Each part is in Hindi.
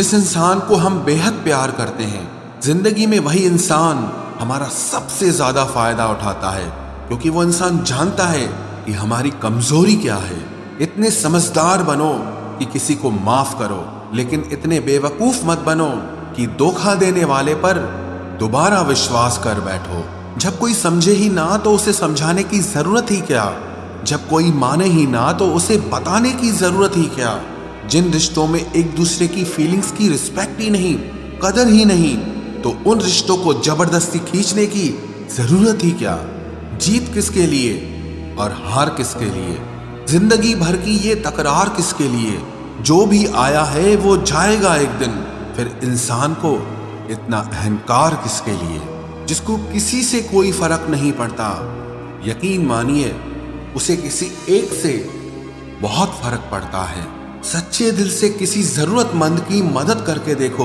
जिस इंसान को हम बेहद प्यार करते हैं, जिंदगी में वही इंसान हमारा सबसे ज्यादा फायदा उठाता है, क्योंकि वो इंसान जानता है कि हमारी कमजोरी क्या है। इतने समझदार बनो कि किसी को माफ करो, लेकिन इतने बेवकूफ मत बनो कि धोखा देने वाले पर दोबारा विश्वास कर बैठो। जब कोई समझे ही ना तो उसे समझाने की जरूरत ही क्या, जब कोई माने ही ना तो उसे बताने की जरूरत ही क्या। जिन रिश्तों में एक दूसरे की फीलिंग्स की रिस्पेक्ट ही नहीं, कदर ही नहीं, तो उन रिश्तों को जबरदस्ती खींचने की जरूरत ही क्या। जीत किसके लिए और हार किसके लिए, जिंदगी भर की ये तकरार किसके लिए। जो भी आया है वो जाएगा एक दिन, फिर इंसान को इतना अहंकार किसके लिए, जिसको किसी से कोई फर्क नहीं पड़ता। यकीन मानिए उसे किसी एक से बहुत फर्क पड़ता है। सच्चे दिल से किसी जरूरतमंद की मदद करके देखो।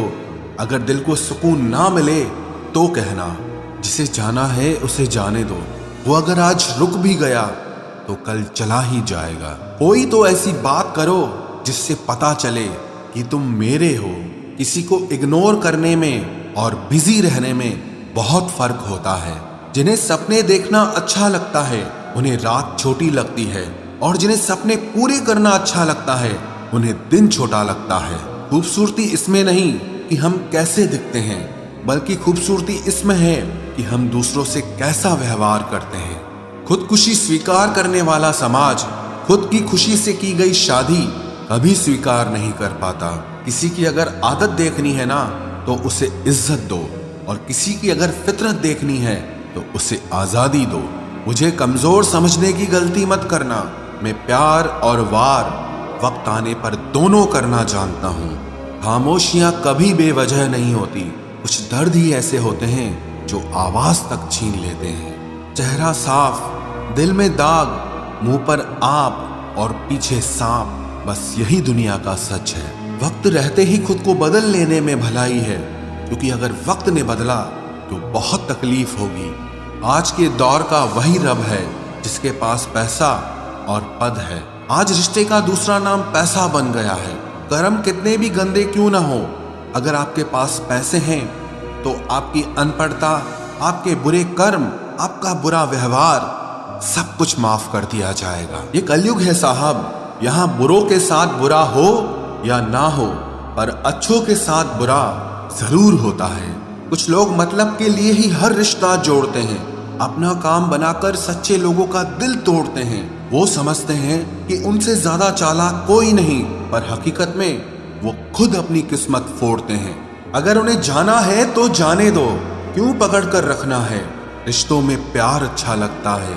अगर दिल को सुकून ना मिले तो कहना, जिसे जाना है उसे जाने दो। वो अगर आज रुक भी गया तो कल चला ही जाएगा। कोई तो ऐसी बात करो जिससे पता चले कि तुम मेरे हो। किसी को इग्नोर करने में और बिजी रहने में बहुत फर्क होता है। जिन्हें सपने देखना अच्छा लगता है उन्हें रात छोटी लगती है, और जिन्हें सपने पूरे करना अच्छा लगता है उन्हें दिन छोटा लगता है। खूबसूरती इसमें नहीं कि हम कैसे दिखते हैं, बल्कि खूबसूरती इसमें है कि हम दूसरों से कैसा व्यवहार करते हैं। खुदकुशी स्वीकार करने वाला समाज खुद की खुशी से की गई शादी कभी स्वीकार नहीं कर पाता। किसी की अगर आदत देखनी है ना तो उसे इज्जत दो, और किसी की अगर फितरत देखनी है तो उसे आजादी दो। मुझे कमजोर समझने की गलती मत करना। मैं प्यार और वार वक्त आने पर दोनों करना जानता हूँ। खामोशियां कभी बेवजह नहीं होती। कुछ दर्द ही ऐसे होते हैं जो आवाज तक छीन लेते हैं। चेहरा साफ, दिल में दाग, मुंह पर आप और पीछे सांप, बस यही दुनिया का सच है। वक्त रहते ही खुद को बदल लेने में भलाई है, क्योंकि अगर वक्त ने बदला तो बहुत तकलीफ होगी। आज के दौर का वही रब है जिसके पास पैसा और पद है। आज रिश्ते का दूसरा नाम पैसा बन गया है। कर्म कितने भी गंदे क्यों ना हो, अगर आपके पास पैसे हैं तो आपकी अनपढ़ता, आपके बुरे कर्म, आपका बुरा व्यवहार सब कुछ माफ कर दिया जाएगा। ये कलयुग है साहब, यहाँ बुरों के साथ बुरा हो या ना हो, पर अच्छों के साथ बुरा जरूर होता है। कुछ लोग मतलब के लिए ही हर रिश्ता जोड़ते हैं, अपना काम बनाकर सच्चे लोगों का दिल तोड़ते हैं। वो समझते हैं कि उनसे ज्यादा चालाक कोई नहीं, पर हकीकत में वो खुद अपनी किस्मत फोड़ते हैं। अगर उन्हें जाना है तो जाने दो, क्यों पकड़ कर रखना है। रिश्तों में प्यार अच्छा लगता है,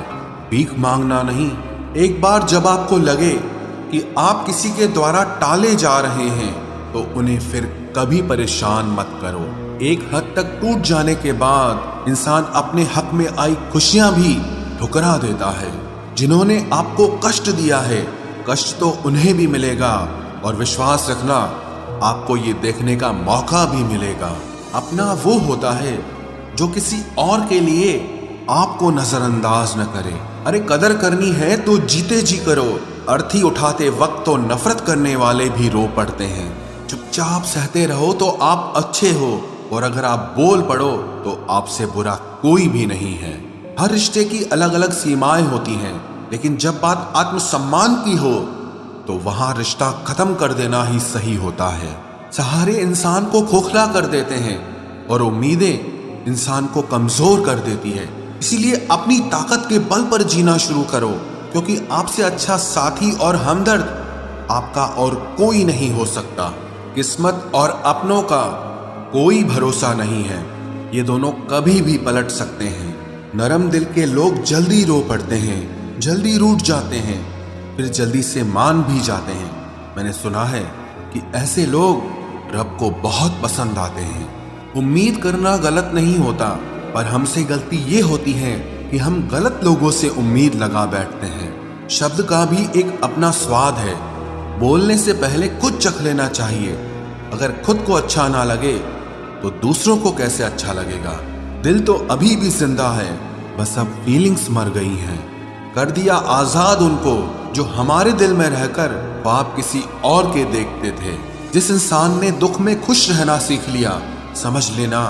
भीख मांगना नहीं। एक बार जब आपको लगे कि आप किसी के द्वारा टाले जा रहे हैं तो उन्हें फिर कभी परेशान मत करो। एक हद तक टूट जाने के बाद इंसान अपने हक में आई खुशियां भी ठुकरा देता है। जिन्होंने आपको कष्ट दिया है, कष्ट तो उन्हें भी मिलेगा, और विश्वास रखना आपको ये देखने का मौका भी मिलेगा। अपना वो होता है जो किसी और के लिए आपको नजरअंदाज न करे। अरे कदर करनी है तो जीते जी करो। अर्थी उठाते वक्त तो नफरत करने वाले भी रो पड़ते हैं। चुपचाप सहते रहो तो आप अच्छे हो, और अगर आप बोल पड़ो तो आपसे बुरा कोई भी नहीं है। हर रिश्ते की अलग अलग सीमाएं होती हैं, लेकिन जब बात आत्मसम्मान की हो तो वहां रिश्ता खत्म कर देना ही सही होता है। सहारे इंसान को खोखला कर देते हैं, और उम्मीदें इंसान को कमजोर कर देती है। इसीलिए अपनी ताकत के बल पर जीना शुरू करो, क्योंकि आपसे अच्छा साथी और हमदर्द आपका और कोई नहीं हो सकता। किस्मत और अपनों का कोई भरोसा नहीं है, ये दोनों कभी भी पलट सकते हैं। नरम दिल के लोग जल्दी रो पड़ते हैं, जल्दी रूठ जाते हैं, फिर जल्दी से मान भी जाते हैं। मैंने सुना है कि ऐसे लोग रब को बहुत पसंद आते हैं। उम्मीद करना गलत नहीं होता, पर हमसे गलती ये होती है कि हम गलत लोगों से उम्मीद लगा बैठते हैं। शब्द का भी एक अपना स्वाद है, बोलने से पहले खुद चख लेना चाहिए। अगर खुद को अच्छा ना लगे तो दूसरों को कैसे अच्छा लगेगा। दिल तो अभी भी जिंदा है, बस अब फीलिंग्स मर गई हैं। कर दिया आजाद उनको जो हमारे दिल में रहकर ख्वाब किसी और के देखते थे। जिस इंसान ने दुख में खुश रहना सीख लिया, समझ लेना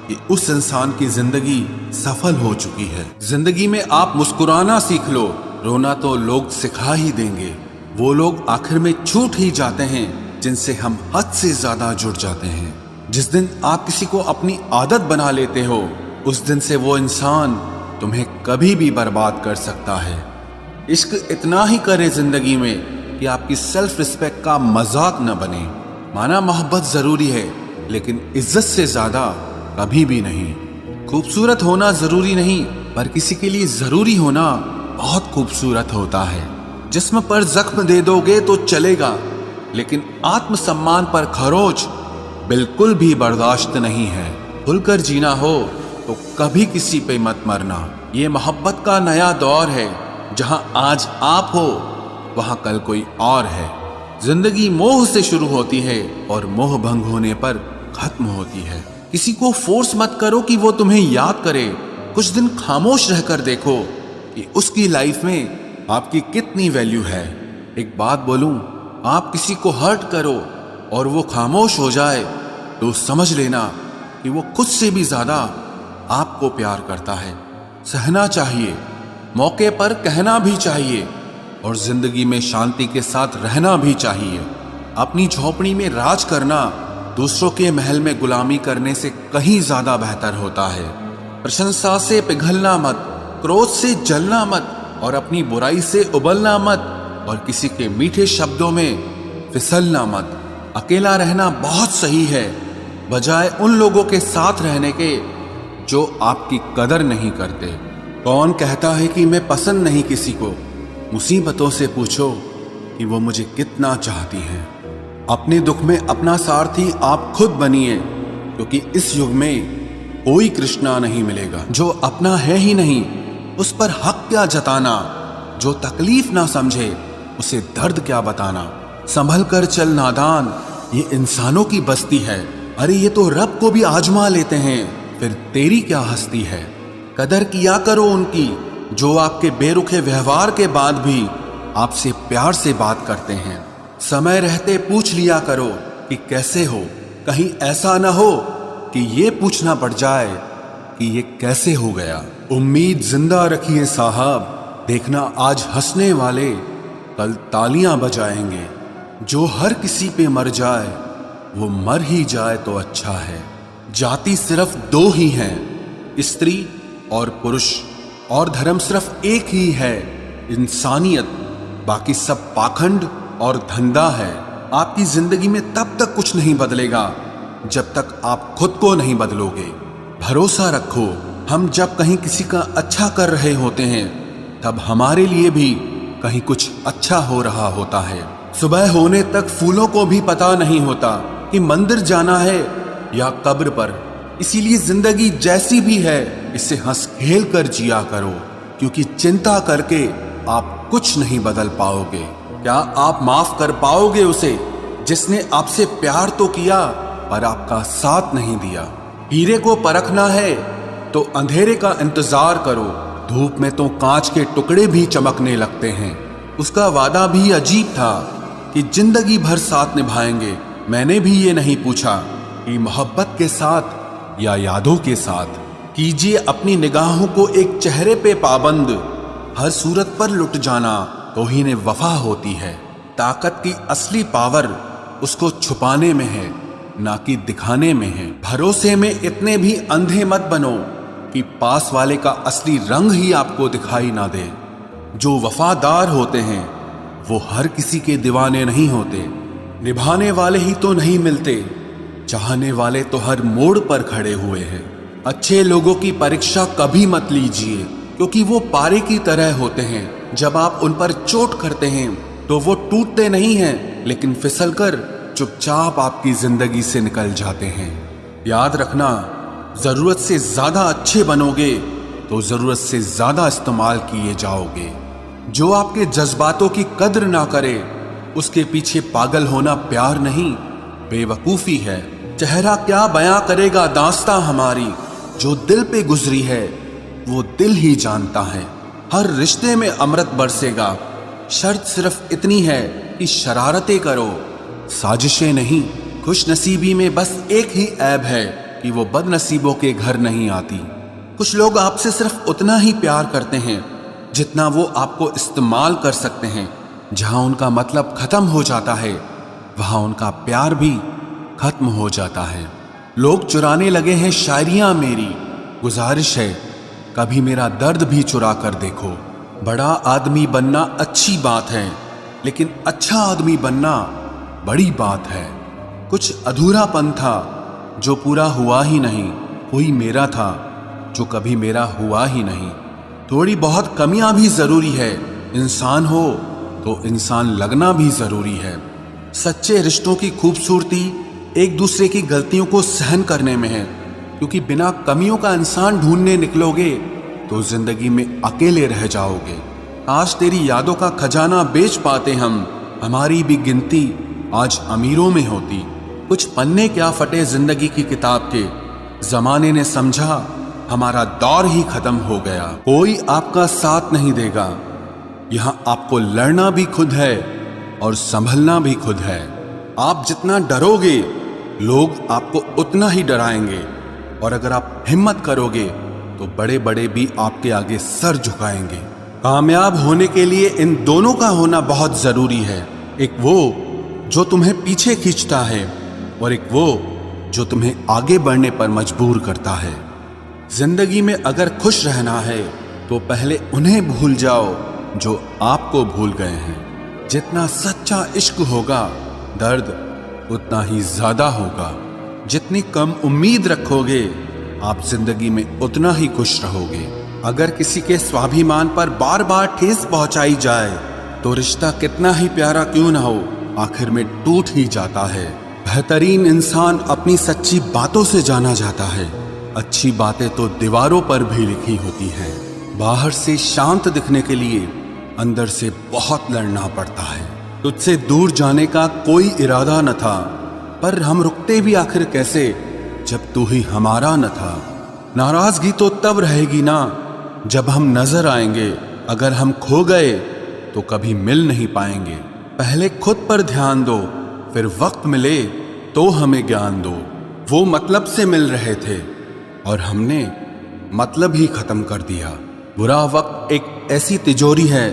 कि उस इंसान की जिंदगी सफल हो चुकी है। जिंदगी में आप मुस्कुराना सीख लो, रोना तो लोग सिखा ही देंगे। वो लोग आखिर में छूट ही जाते हैं जिनसे हम हद से ज्यादा जुड़ जाते हैं। जिस दिन आप किसी को अपनी आदत बना लेते हो, उस दिन से वो इंसान तुम्हें कभी भी बर्बाद कर सकता है। इश्क इतना ही करे जिंदगी में कि आपकी सेल्फ रिस्पेक्ट का मजाक न बने। माना मोहब्बत जरूरी है, लेकिन इज्जत से ज्यादा कभी भी नहीं। खूबसूरत होना जरूरी नहीं, पर किसी के लिए जरूरी होना बहुत खूबसूरत होता है। जिस्म पर जख्म दे दोगे तो चलेगा, लेकिन आत्मसम्मान पर खरोच बिल्कुल भी बर्दाश्त नहीं है। खुलकर जीना हो तो कभी किसी पे मत मरना। ये मोहब्बत का नया दौर है, जहां आज आप हो वहां कल कोई और है। जिंदगी मोह से शुरू होती है और मोह भंग होने पर खत्म होती है। किसी को फोर्स मत करो कि वो तुम्हें याद करे। कुछ दिन खामोश रहकर देखो कि उसकी लाइफ में आपकी कितनी वैल्यू है। एक बात बोलूं, आप किसी को हर्ट करो और वो खामोश हो जाए तो समझ लेना कि वो खुद से भी ज्यादा आपको प्यार करता है। सहना चाहिए, मौके पर कहना भी चाहिए, और जिंदगी में शांति के साथ रहना भी चाहिए। अपनी झोपड़ी में राज करना दूसरों के महल में गुलामी करने से कहीं ज्यादा बेहतर होता है। प्रशंसा से पिघलना मत, क्रोध से जलना मत, और अपनी बुराई से उबलना मत, और किसी के मीठे शब्दों में फिसलना मत। अकेला रहना बहुत सही है, बजाय उन लोगों के साथ रहने के जो आपकी कदर नहीं करते। कौन कहता है कि मैं पसंद नहीं किसी को? मुसीबतों से पूछो कि वो मुझे कितना चाहती हैं। अपने दुख में अपना सारथी आप खुद बनिए, क्योंकि इस युग में कोई कृष्णा नहीं मिलेगा। जो अपना है ही नहीं, उस पर हक क्या जताना? जो तकलीफ ना समझे, उसे दर्द क्या बताना? संभल कर चल नादान, ये इंसानों की बस्ती है। अरे ये तो रब को भी आजमा लेते हैं, फिर तेरी क्या हस्ती है? कदर किया करो उनकी जो आपके बेरुखे व्यवहार के बाद भी आपसे प्यार से बात करते हैं। समय रहते पूछ लिया करो कि कैसे हो, कहीं ऐसा ना हो कि ये पूछना पड़ जाए कि ये कैसे हो गया। उम्मीद जिंदा रखिए साहब, देखना आज हंसने वाले कल तालियां बजाएंगे। जो हर किसी पे मर जाए वो मर ही जाए तो अच्छा है। जाति सिर्फ दो ही हैं, स्त्री और पुरुष, और धर्म सिर्फ एक ही है, इंसानियत। बाकी सब पाखंड और धंधा है। आपकी जिंदगी में तब तक कुछ नहीं बदलेगा जब तक आप खुद को नहीं बदलोगे। भरोसा रखो, हम जब कहीं किसी का अच्छा कर रहे होते हैं तब हमारे लिए भी कहीं कुछ अच्छा हो रहा होता है। सुबह होने तक फूलों को भी पता नहीं होता कि मंदिर जाना है या कब्र पर। इसीलिए जिंदगी जैसी भी है इसे हंस खेल कर जिया करो, क्योंकि चिंता करके आप कुछ नहीं बदल पाओगे। क्या आप माफ कर पाओगे उसे जिसने आपसे प्यार तो किया पर आपका साथ नहीं दिया? हीरे को परखना है तो अंधेरे का इंतजार करो। धूप में तो कांच के टुकड़े भी चमकने लगते हैं। उसका वादा भी अजीब था कि जिंदगी भर साथ निभाएंगे। मैंने भी ये नहीं पूछा कि मोहब्बत के साथ या यादों के साथ। कीजिए अपनी निगाहों को एक चेहरे पे पाबंद, हर सूरत पर लुट जाना तौहीन वफा होती है। ताकत की असली पावर उसको छुपाने में है, ना कि दिखाने में है। भरोसे में इतने भी अंधे मत बनो कि पास वाले का असली रंग ही आपको दिखाई ना दे। जो वफादार होते हैं वो हर किसी के दीवाने नहीं होते। निभाने वाले ही तो नहीं मिलते, चाहने वाले तो हर मोड़ पर खड़े हुए हैं। अच्छे लोगों की परीक्षा कभी मत लीजिए, क्योंकि वो पारे की तरह होते हैं। जब आप उन पर चोट करते हैं तो वो टूटते नहीं हैं, लेकिन फिसलकर चुपचाप आपकी जिंदगी से निकल जाते हैं। याद रखना, जरूरत से ज्यादा अच्छे बनोगे तो जरूरत से ज्यादा इस्तेमाल किए जाओगे। जो आपके जज्बातों की कद्र ना करे उसके पीछे पागल होना प्यार नहीं, बेवकूफी है। चेहरा क्या बयां करेगा दास्तां हमारी, जो दिल पे गुजरी है वो दिल ही जानता है। हर रिश्ते में अमृत बरसेगा, शर्त सिर्फ इतनी है कि शरारतें करो साजिशें नहीं। खुशनसीबी में बस एक ही ऐब है कि वो बदनसीबों के घर नहीं आती। कुछ लोग आपसे सिर्फ उतना ही प्यार करते हैं जितना वो आपको इस्तेमाल कर सकते हैं। जहां उनका मतलब खत्म हो जाता है वहां उनका प्यार भी खत्म हो जाता है। लोग चुराने लगे हैं शायरियां मेरी, गुजारिश है कभी मेरा दर्द भी चुरा कर देखो। बड़ा आदमी बनना अच्छी बात है, लेकिन अच्छा आदमी बनना बड़ी बात है। कुछ अधूरापन था जो पूरा हुआ ही नहीं, कोई मेरा था जो कभी मेरा हुआ ही नहीं। थोड़ी बहुत कमियां भी जरूरी है, इंसान हो तो इंसान लगना भी जरूरी है। सच्चे रिश्तों की खूबसूरती एक दूसरे की गलतियों को सहन करने में है, क्योंकि बिना कमियों का इंसान ढूंढने निकलोगे तो जिंदगी में अकेले रह जाओगे। आज तेरी यादों का खजाना बेच पाते हम, हमारी भी गिनती आज अमीरों में होती। कुछ पन्ने क्या फटे जिंदगी की किताब के, जमाने ने समझा हमारा दौर ही खत्म हो गया। कोई आपका साथ नहीं देगा, यहां आपको लड़ना भी खुद है और संभलना भी खुद है। आप जितना डरोगे लोग आपको उतना ही डराएंगे, और अगर आप हिम्मत करोगे तो बड़े बड़े भी आपके आगे सर झुकाएंगे। कामयाब होने के लिए इन दोनों का होना बहुत जरूरी है। एक वो जो तुम्हें पीछे खींचता है और एक वो जो तुम्हें आगे बढ़ने पर मजबूर करता है। जिंदगी में अगर खुश रहना है तो पहले उन्हें भूल जाओ जो आपको भूल गए हैं। जितना सच्चा इश्क होगा दर्द उतना ही ज्यादा होगा। जितनी कम उम्मीद रखोगे आप जिंदगी में उतना ही खुश रहोगे। अगर किसी के स्वाभिमान पर बार बार ठेस पहुंचाई जाए तो रिश्ता कितना ही प्यारा क्यों ना हो, आखिर में टूट ही जाता है। बेहतरीन इंसान अपनी सच्ची बातों से जाना जाता है। अच्छी बातें तो दीवारों पर भी लिखी होती हैं। बाहर से शांत दिखने के लिए अंदर से बहुत लड़ना पड़ता है। तुझसे दूर जाने का कोई इरादा न था, पर हम रुकते भी आखिर कैसे जब तू ही हमारा न था। नाराजगी तो तब रहेगी ना जब हम नजर आएंगे, अगर हम खो गए तो कभी मिल नहीं पाएंगे। पहले खुद पर ध्यान दो, फिर वक्त मिले तो हमें ज्ञान दो। वो मतलब से मिल रहे थे और हमने मतलब ही खत्म कर दिया। बुरा वक्त एक ऐसी तिजोरी है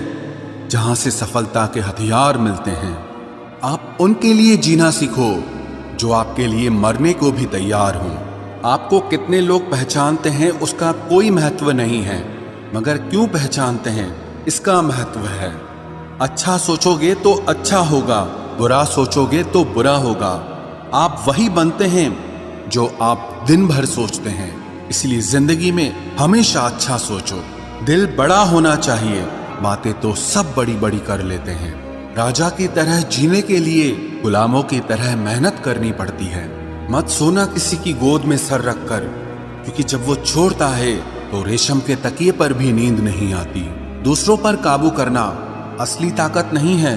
जहां से सफलता के हथियार मिलते हैं। आप उनके लिए जीना सीखो जो आपके लिए मरने को भी तैयार हों। आपको कितने लोग पहचानते हैं उसका कोई महत्व नहीं है, मगर क्यों पहचानते हैं इसका महत्व है। अच्छा सोचोगे तो अच्छा होगा, बुरा सोचोगे तो बुरा होगा। आप वही बनते हैं जो आप दिन भर सोचते हैं। इसलिए जिंदगी में हमेशा अच्छा सोचो। दिल बड़ा होना चाहिए, बातें तो सब बड़ी बड़ी कर लेते हैं। राजा की तरह जीने के लिए गुलामों की तरह मेहनत करनी पड़ती है। मत सोना किसी की गोद में सर रखकर, क्योंकि जब वो छोड़ता है तो रेशम के तकिए पर भी नींद नहीं आती। दूसरों पर काबू करना असली ताकत नहीं है,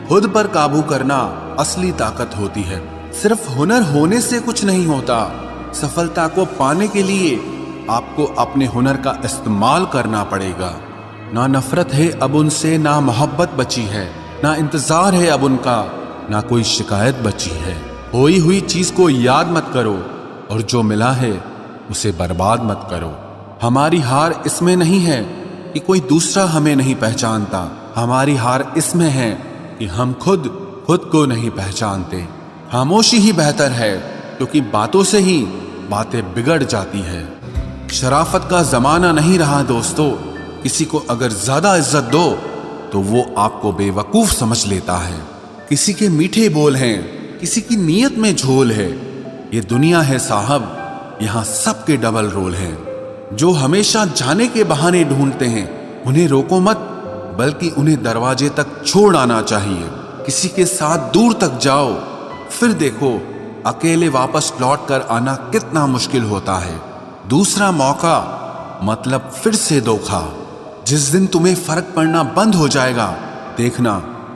खुद पर काबू करना असली ताकत होती है। सिर्फ हुनर होने से कुछ नहीं होता, सफलता को पाने के लिए आपको अपने हुनर का इस्तेमाल करना पड़ेगा। ना नफरत है अब उनसे, ना मोहब्बत बची है, ना इंतजार है अब उनका, ना कोई शिकायत बची है। खोई हुई चीज को याद मत करो और जो मिला है उसे बर्बाद मत करो। हमारी हार इसमें नहीं है कि कोई दूसरा हमें नहीं पहचानता, हमारी हार इसमें है कि हम खुद को नहीं पहचानते। खामोशी ही बेहतर है, क्योंकि बातों से ही बातें बिगड़ जाती है। शराफत का जमाना नहीं रहा दोस्तों। किसी को अगर ज्यादा इज्जत दो तो वो आपको बेवकूफ समझ लेता है। किसी के मीठे बोल हैं, किसी की नीयत में झोल है। ये दुनिया है साहब, यहाँ सबके डबल रोल हैं। जो हमेशा जाने के बहाने ढूंढते हैं उन्हें रोको मत, बल्कि उन्हें दरवाजे तक छोड़ आना चाहिए। किसी के साथ दूर तक जाओ, फिर देखो अकेले वापस लौट कर आना कितना मुश्किल होता है। दूसरा मौका मतलब फिर से धोखा। जिस दिन तुम्हें फर्क पड़ना बंद हो जाएगा, देखना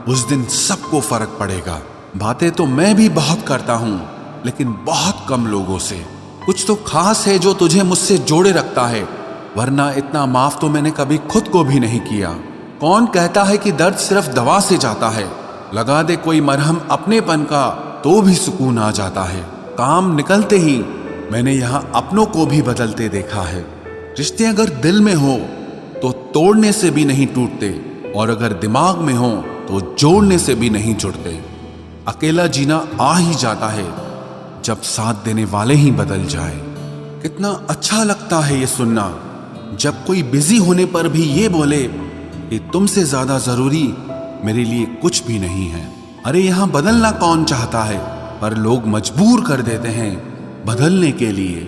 उस दिन सबको फर्क पड़ेगा। बातें तो मैं भी बहुत करता हूं, लेकिन बहुत कम लोगों से। कुछ तो खास है जो तुझे मुझसे जोड़े रखता है, वरना इतना माफ तो मैंने कभी खुद को भी नहीं किया। कौन कहता है कि दर्द सिर्फ दवा से जाता है? लगा दे कोई मरहम अपनेपन का, तो भी सुकून आ जाता है। काम निकलते ही मैंने यहाँ अपनों को भी बदलते देखा है। रिश्ते अगर दिल में हो तो तोड़ने से भी नहीं टूटते, और अगर दिमाग में हो तो जोड़ने से भी नहीं जुड़ते। अकेला जीना आ ही जाता है जब साथ देने वाले ही बदल जाए। कितना अच्छा लगता है ये सुनना, जब कोई बिजी होने पर भी ये बोले कि तुमसे ज्यादा जरूरी मेरे लिए कुछ भी नहीं है। अरे यहाँ बदलना कौन चाहता है, पर लोग मजबूर कर देते हैं बदलने के लिए।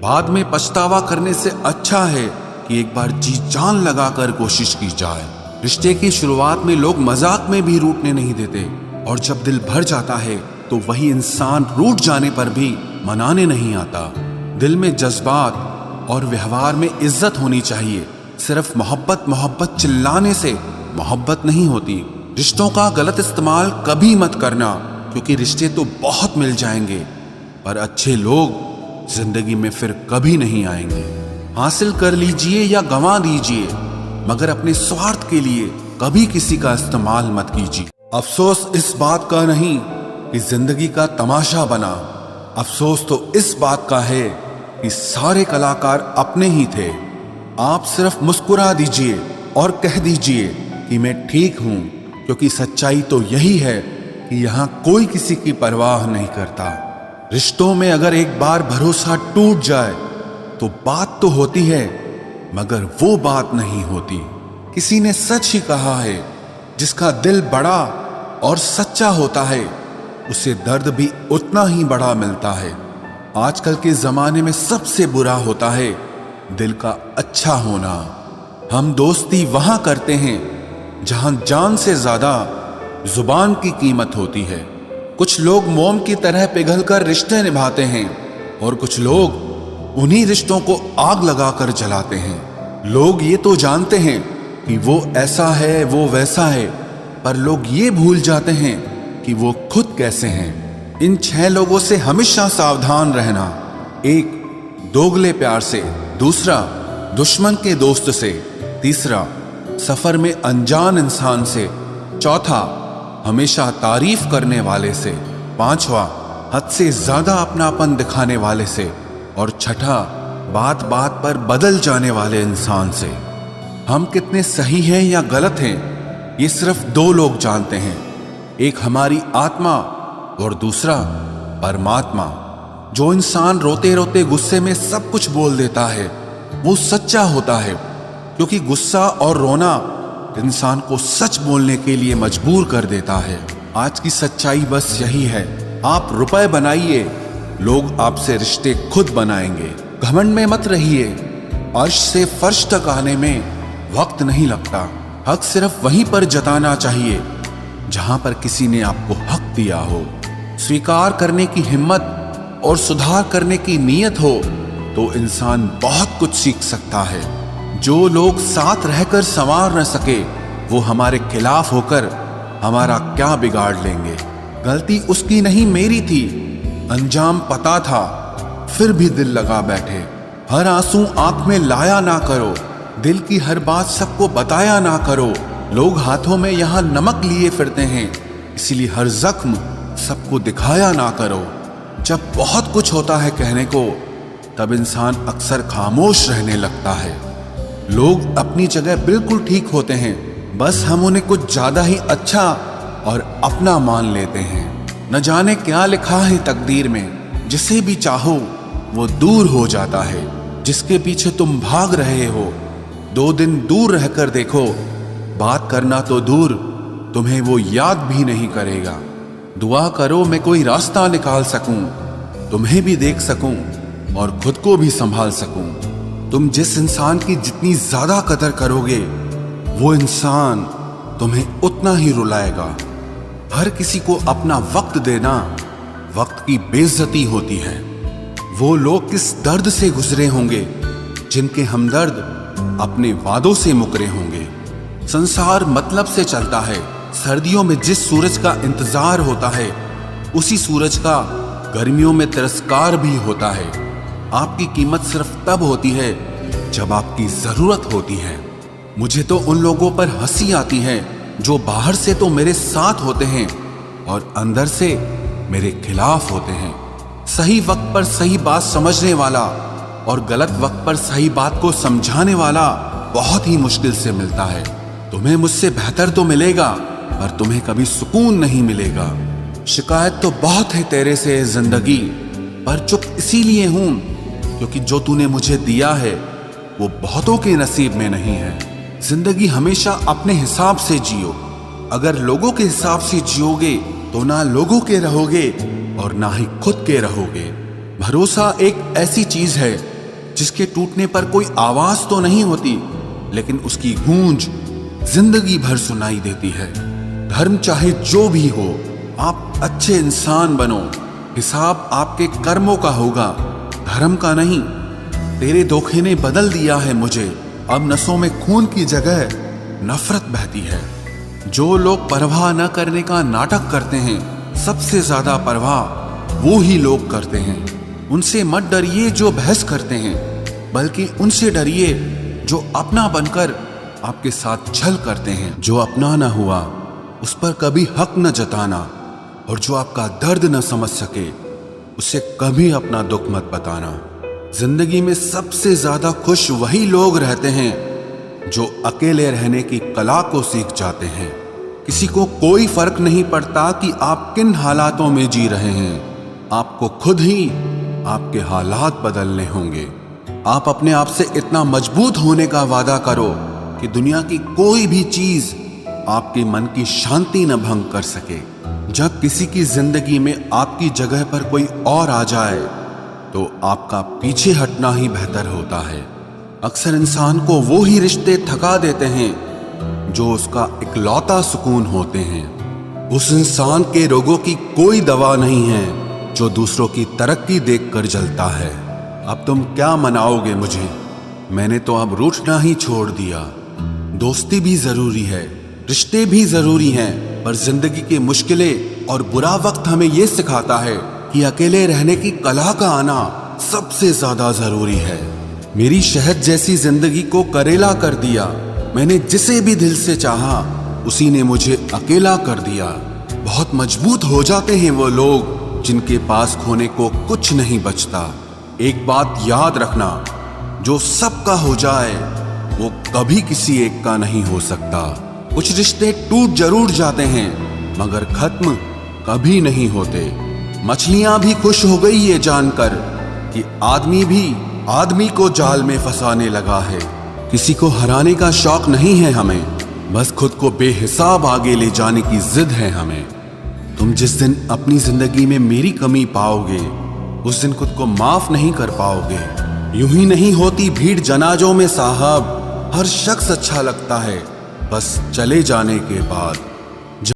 बाद में पछतावा करने से अच्छा है कि एक बार जी जान लगाकर कोशिश की जाए। रिश्ते की शुरुआत में लोग मजाक में भी रूठने नहीं देते, और जब दिल भर जाता है तो वही इंसान रूठ जाने पर भी मनाने नहीं आता। दिल में जज्बात और व्यवहार में इज्जत होनी चाहिए। सिर्फ मोहब्बत मोहब्बत चिल्लाने से मोहब्बत नहीं होती। रिश्तों का गलत इस्तेमाल कभी मत करना, क्योंकि रिश्ते तो बहुत मिल जाएंगे पर अच्छे लोग जिंदगी में फिर कभी नहीं आएंगे। हासिल कर लीजिए या गंवा दीजिए, मगर अपने स्वार्थ के लिए कभी किसी का इस्तेमाल मत कीजिए। अफसोस इस बात का नहीं कि जिंदगी का तमाशा बना, अफसोस तो इस बात का है कि सारे कलाकार अपने ही थे। आप सिर्फ मुस्कुरा दीजिए और कह दीजिए कि मैं ठीक हूं, क्योंकि सच्चाई तो यही है कि यहाँ कोई किसी की परवाह नहीं करता। रिश्तों में अगर एक बार भरोसा टूट जाए तो बात तो होती है, मगर वो बात नहीं होती। किसी ने सच ही कहा है, जिसका दिल बड़ा और सच्चा होता है उसे दर्द भी उतना ही बड़ा मिलता है। आजकल के जमाने में सबसे बुरा होता है दिल का अच्छा होना। हम दोस्ती वहां करते हैं जहां जान से ज्यादा जुबान की कीमत होती है। कुछ लोग मोम की तरह पिघलकर रिश्ते निभाते हैं, और कुछ लोग उन्हीं रिश्तों को आग लगाकर जलाते हैं। लोग ये तो जानते हैं कि वो ऐसा है वो वैसा है, पर लोग ये भूल जाते हैं कि वो खुद कैसे हैं। इन 6 लोगों से हमेशा सावधान रहना। 1 दोगले प्यार से, दूसरा दुश्मन के दोस्त से, तीसरा सफर में अनजान इंसान से, चौथा हमेशा तारीफ करने वाले से, पांचवा हद से ज्यादा अपनापन दिखाने वाले से, और छठा बात बात पर बदल जाने वाले इंसान से। हम कितने सही हैं या गलत हैं ये सिर्फ 2 लोग जानते हैं, एक हमारी आत्मा और दूसरा परमात्मा। जो इंसान रोते रोते गुस्से में सब कुछ बोल देता है वो सच्चा होता है, क्योंकि गुस्सा और रोना इंसान को सच बोलने के लिए मजबूर कर देता है। आज की सच्चाई बस यही है, आप रुपए बनाइए, लोग आपसे रिश्ते खुद बनाएंगे। घमंड में मत रहिए, अर्श से फर्श तक आने में वक्त नहीं लगता। हक सिर्फ वहीं पर जताना चाहिए जहां पर किसी ने आपको हक दिया हो। स्वीकार करने की हिम्मत और सुधार करने की नीयत हो तो इंसान बहुत कुछ सीख सकता है। जो लोग साथ रहकर संवार न सके वो हमारे खिलाफ होकर हमारा क्या बिगाड़ लेंगे। गलती उसकी नहीं मेरी थी, अंजाम पता था फिर भी दिल लगा बैठे। हर आंसू आंख में लाया ना करो, दिल की हर बात सबको बताया ना करो। लोग हाथों में यहाँ नमक लिए फिरते हैं, इसीलिए हर जख्म सबको दिखाया ना करो। जब बहुत कुछ होता है कहने को, तब इंसान अक्सर खामोश रहने लगता है। लोग अपनी जगह बिल्कुल ठीक होते हैं, बस हम उन्हें कुछ ज्यादा ही अच्छा और अपना मान लेते हैं। न जाने क्या लिखा है तकदीर में, जिसे भी चाहो वो दूर हो जाता है। जिसके पीछे तुम भाग रहे हो 2 दिन दूर रहकर देखो, बात करना तो दूर तुम्हें वो याद भी नहीं करेगा। दुआ करो मैं कोई रास्ता निकाल सकूं, तुम्हें भी देख सकूं और खुद को भी संभाल सकूं। तुम जिस इंसान की जितनी ज्यादा कदर करोगे वो इंसान तुम्हें उतना ही रुलाएगा। हर किसी को अपना वक्त देना वक्त की बेइज्जती होती है। वो लोग किस दर्द से गुजरे होंगे जिनके हमदर्द अपने वादों से मुकरे होंगे। संसार मतलब से चलता है। सर्दियों में जिस सूरज का इंतजार होता है उसी सूरज का गर्मियों में तिरस्कार भी होता है। आपकी कीमत सिर्फ तब होती है जब आपकी जरूरत होती है। मुझे तो उन लोगों पर हंसी आती है जो बाहर से तो मेरे साथ होते हैं और अंदर से मेरे खिलाफ होते हैं। सही वक्त पर सही बात समझने वाला और गलत वक्त पर सही बात को समझाने वाला बहुत ही मुश्किल से मिलता है। तुम्हें मुझसे बेहतर तो मिलेगा, पर तुम्हें कभी सुकून नहीं मिलेगा। शिकायत तो बहुत है तेरे से जिंदगी, पर चुप इसीलिए हूं क्योंकि जो तूने मुझे दिया है वो बहुतों के नसीब में नहीं है। जिंदगी हमेशा अपने हिसाब से जियो। अगर लोगों के हिसाब से जियोगे तो ना लोगों के रहोगे और ना ही खुद के रहोगे। भरोसा एक ऐसी चीज है जिसके टूटने पर कोई आवाज तो नहीं होती, लेकिन उसकी गूंज जिंदगी भर सुनाई देती है। धर्म चाहे जो भी हो, आप अच्छे इंसान बनो। हिसाब आपके कर्मों का होगा, धर्म का नहीं। तेरे धोखे ने बदल दिया है मुझे। अब नसों में खून की जगह नफरत बहती है। जो लोग परवाह न करने का नाटक करते हैं, सबसे ज्यादा परवाह वो ही लोग करते हैं। उनसे मत डरिए जो बहस करते हैं, बल्कि उनसे डरिए जो अपना बनकर आपके साथ छल करते हैं। जो अपना ना हुआ उस पर कभी हक न जताना, और जो आपका दर्द न समझ सके उसे कभी अपना दुख मत बताना। जिंदगी में सबसे ज्यादा खुश वही लोग रहते हैं जो अकेले रहने की कला को सीख जाते हैं। किसी को कोई फर्क नहीं पड़ता कि आप किन हालातों में जी रहे हैं। आपको खुद ही आपके हालात बदलने होंगे। आप अपने आप से इतना मजबूत होने का वादा करो कि दुनिया की कोई भी चीज आपके मन की शांति न भंग कर सके। जब किसी की जिंदगी में आपकी जगह पर कोई और आ जाए तो आपका पीछे हटना ही बेहतर होता है। अक्सर इंसान को वो ही रिश्ते थका देते हैं जो उसका इकलौता सुकून होते हैं। उस इंसान के रोगों की कोई दवा नहीं है जो दूसरों की तरक्की देखकर जलता है। अब तुम क्या मनाओगे मुझे? मैंने तो अब रूठना ही छोड़ दिया। दोस्ती भी जरूरी है, रिश्ते भी जरूरी हैं, पर जिंदगी की मुश्किलें और बुरा वक्त हमें ये सिखाता है कि अकेले रहने की कला का आना सबसे ज्यादा जरूरी है। मेरी शहद जैसी जिंदगी को करेला कर दिया। मैंने जिसे भी दिल से चाहा उसी ने मुझे अकेला कर दिया। बहुत मजबूत हो जाते हैं वो लोग जिनके पास खोने को कुछ नहीं बचता। एक बात याद रखना, जो सबका हो जाए वो कभी किसी एक का नहीं हो सकता। कुछ रिश्ते टूट जरूर जाते हैं मगर खत्म कभी नहीं होते। मछलियां भी खुश हो गई ये जानकर कि आदमी भी आदमी को जाल में फंसाने लगा है। किसी को हराने का शौक नहीं है हमें, बस खुद को बेहिसाब आगे ले जाने की जिद है हमें। तुम जिस दिन अपनी जिंदगी में मेरी कमी पाओगे उस दिन खुद को माफ नहीं कर पाओगे। यूं ही नहीं होती भीड़ जनाजों में साहब, हर शख्स अच्छा लगता है बस चले जाने के बाद।